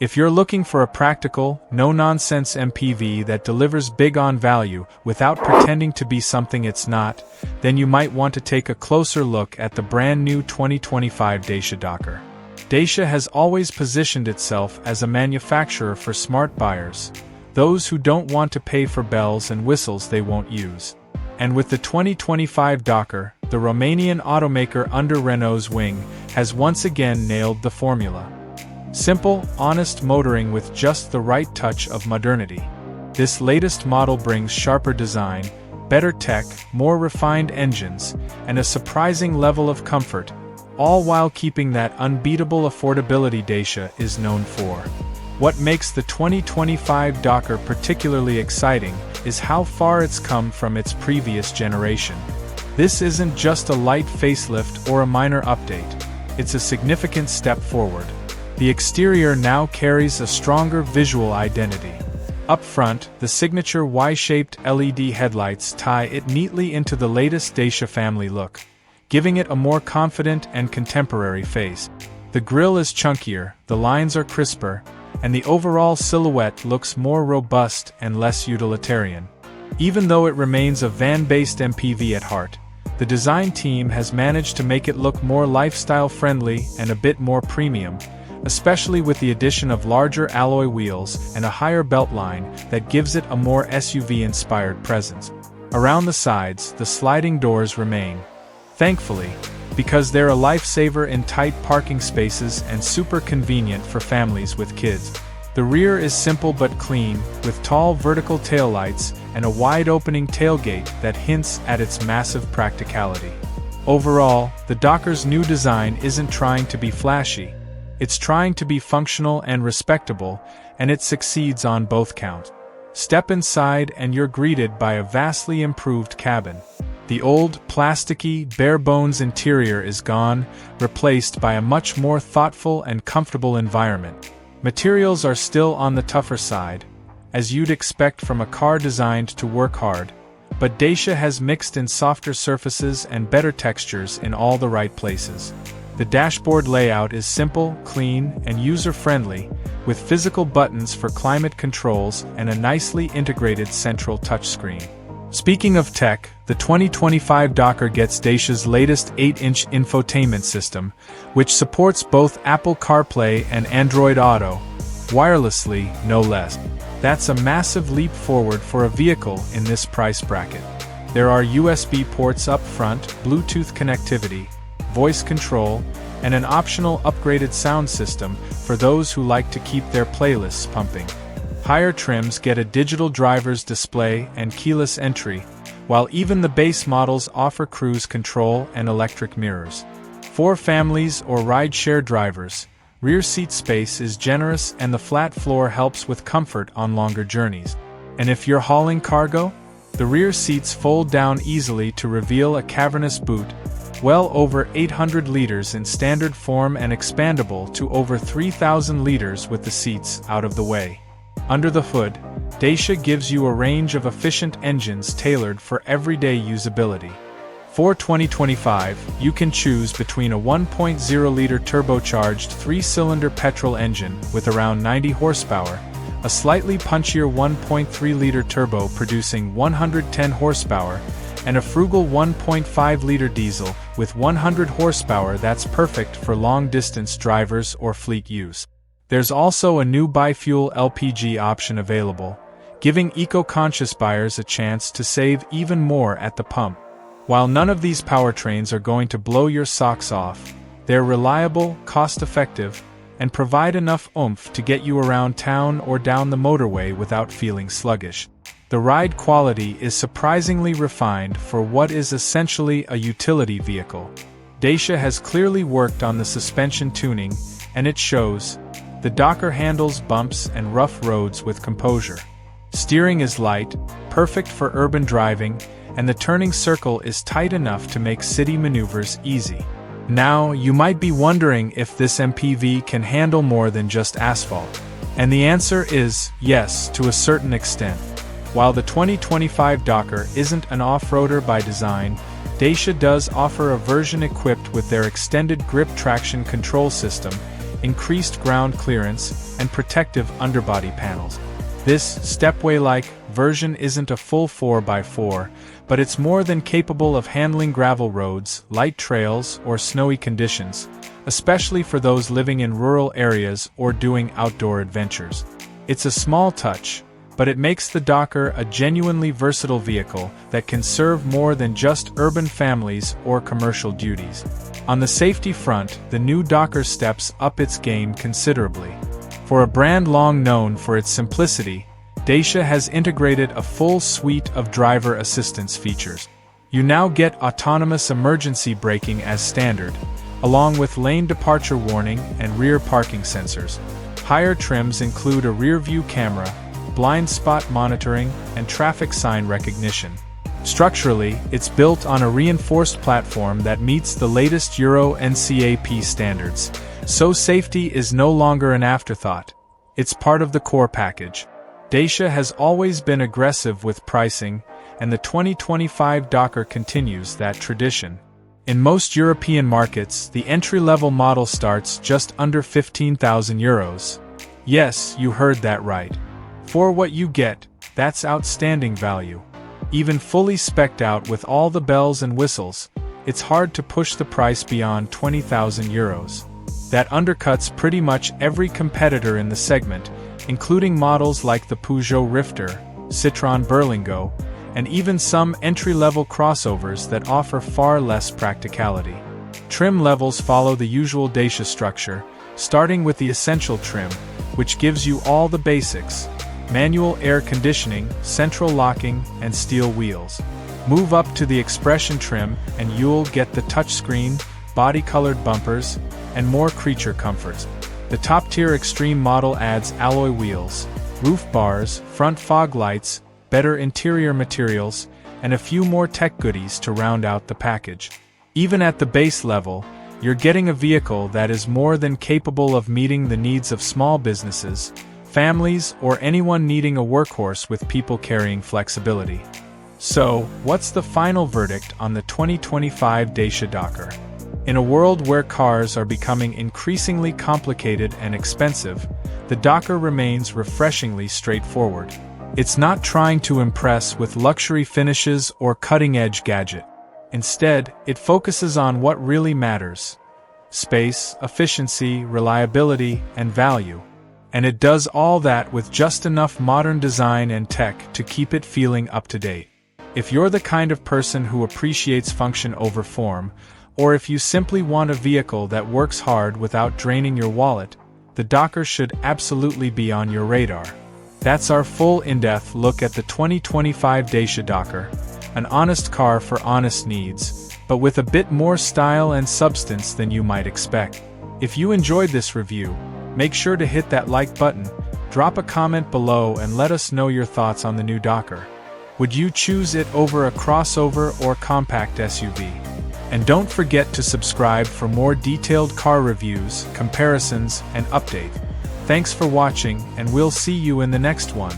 If you're looking for a practical, no-nonsense MPV that delivers big on value without pretending to be something it's not, then you might want to take a closer look at the brand new 2025 Dacia Dokker. Dacia has always positioned itself as a manufacturer for smart buyers, those who don't want to pay for bells and whistles they won't use. And with the 2025 Dokker, the Romanian automaker under Renault's wing has once again nailed the formula. Simple, honest motoring with just the right touch of modernity. This latest model brings sharper design, better tech, more refined engines, and a surprising level of comfort, all while keeping that unbeatable affordability Dacia is known for. What makes the 2025 Dokker particularly exciting is how far it's come from its previous generation. This isn't just a light facelift or a minor update, it's a significant step forward. The exterior now carries a stronger visual identity. Up front, the signature Y-shaped LED headlights tie it neatly into the latest Dacia family look, giving it a more confident and contemporary face. The grille is chunkier, the lines are crisper, and the overall silhouette looks more robust and less utilitarian. Even though it remains a van-based MPV at heart, the design team has managed to make it look more lifestyle-friendly and a bit more premium, especially with the addition of larger alloy wheels and a higher beltline that gives it a more SUV-inspired presence. Around the sides, the sliding doors remain. Thankfully, because they're a lifesaver in tight parking spaces and super convenient for families with kids. The rear is simple but clean, with tall vertical taillights and a wide-opening tailgate that hints at its massive practicality. Overall, the Dokker's new design isn't trying to be flashy. It's trying to be functional and respectable, and it succeeds on both counts. Step inside and you're greeted by a vastly improved cabin. The old, plasticky, bare-bones interior is gone, replaced by a much more thoughtful and comfortable environment. Materials are still on the tougher side, as you'd expect from a car designed to work hard, but Dacia has mixed in softer surfaces and better textures in all the right places. The dashboard layout is simple, clean, and user-friendly, with physical buttons for climate controls and a nicely integrated central touchscreen. Speaking of tech, the 2025 Dokker gets Dacia's latest 8-inch infotainment system, which supports both Apple CarPlay and Android Auto, wirelessly, no less. That's a massive leap forward for a vehicle in this price bracket. There are USB ports up front, Bluetooth connectivity, voice control, and an optional upgraded sound system for those who like to keep their playlists pumping. Higher trims get a digital driver's display and keyless entry, while even the base models offer cruise control and electric mirrors. For families or ride-share drivers, rear seat space is generous and the flat floor helps with comfort on longer journeys. And if you're hauling cargo, the rear seats fold down easily to reveal a cavernous boot, well over 800 liters in standard form and expandable to over 3,000 liters with the seats out of the way. Under the hood, Dacia gives you a range of efficient engines tailored for everyday usability. For 2025, you can choose between a 1.0-liter turbocharged 3-cylinder petrol engine with around 90 horsepower, a slightly punchier 1.3-liter turbo producing 110 horsepower, and a frugal 1.5-liter diesel with 100 horsepower that's perfect for long-distance drivers or fleet use. There's also a new bi-fuel LPG option available, giving eco-conscious buyers a chance to save even more at the pump. While none of these powertrains are going to blow your socks off, they're reliable, cost-effective, and provide enough oomph to get you around town or down the motorway without feeling sluggish. The ride quality is surprisingly refined for what is essentially a utility vehicle. Dacia has clearly worked on the suspension tuning, and it shows. The Dokker handles bumps and rough roads with composure. Steering is light, perfect for urban driving, and the turning circle is tight enough to make city maneuvers easy. Now, you might be wondering if this MPV can handle more than just asphalt. And the answer is yes, to a certain extent. While the 2025 Dokker isn't an off-roader by design, Dacia does offer a version equipped with their extended grip traction control system, increased ground clearance, and protective underbody panels. This stepway-like version isn't a full 4x4, but it's more than capable of handling gravel roads, light trails, or snowy conditions, especially for those living in rural areas or doing outdoor adventures. It's a small touch, but it makes the Dokker a genuinely versatile vehicle that can serve more than just urban families or commercial duties. On the safety front, the new Dokker steps up its game considerably. For a brand long known for its simplicity, Dacia has integrated a full suite of driver assistance features. You now get autonomous emergency braking as standard, along with lane departure warning and rear parking sensors. Higher trims include a rear-view camera, blind spot monitoring, and traffic sign recognition. Structurally, it's built on a reinforced platform that meets the latest Euro NCAP standards, so safety is no longer an afterthought. It's part of the core package. Dacia has always been aggressive with pricing, and the 2025 Dokker continues that tradition. In most European markets, the entry-level model starts just under €15,000. Yes, you heard that right. For what you get, that's outstanding value. Even fully specced out with all the bells and whistles, it's hard to push the price beyond €20,000. That undercuts pretty much every competitor in the segment, including models like the Peugeot Rifter, Citroën Berlingo, and even some entry-level crossovers that offer far less practicality. Trim levels follow the usual Dacia structure, starting with the Essential trim, which gives you all the basics: manual air conditioning, central locking, and steel wheels. Move up to the Expression trim and you'll get the touchscreen, body-colored bumpers, and more creature comforts. The top-tier Extreme model adds alloy wheels, roof bars, front fog lights, better interior materials, and a few more tech goodies to round out the package. Even at the base level, you're getting a vehicle that is more than capable of meeting the needs of small businesses, families, or anyone needing a workhorse with people-carrying flexibility. So, what's the final verdict on the 2025 Dacia Dokker? In a world where cars are becoming increasingly complicated and expensive, the Dokker remains refreshingly straightforward. It's not trying to impress with luxury finishes or cutting-edge gadget. Instead, it focuses on what really matters: space, efficiency, reliability, and value. And it does all that with just enough modern design and tech to keep it feeling up to date. If you're the kind of person who appreciates function over form, or if you simply want a vehicle that works hard without draining your wallet, the Dokker should absolutely be on your radar. That's our full in-depth look at the 2025 Dacia Dokker, an honest car for honest needs, but with a bit more style and substance than you might expect. If you enjoyed this review, make sure to hit that like button, drop a comment below and let us know your thoughts on the new Dokker. Would you choose it over a crossover or compact SUV? And don't forget to subscribe for more detailed car reviews, comparisons, and updates. Thanks for watching, and we'll see you in the next one.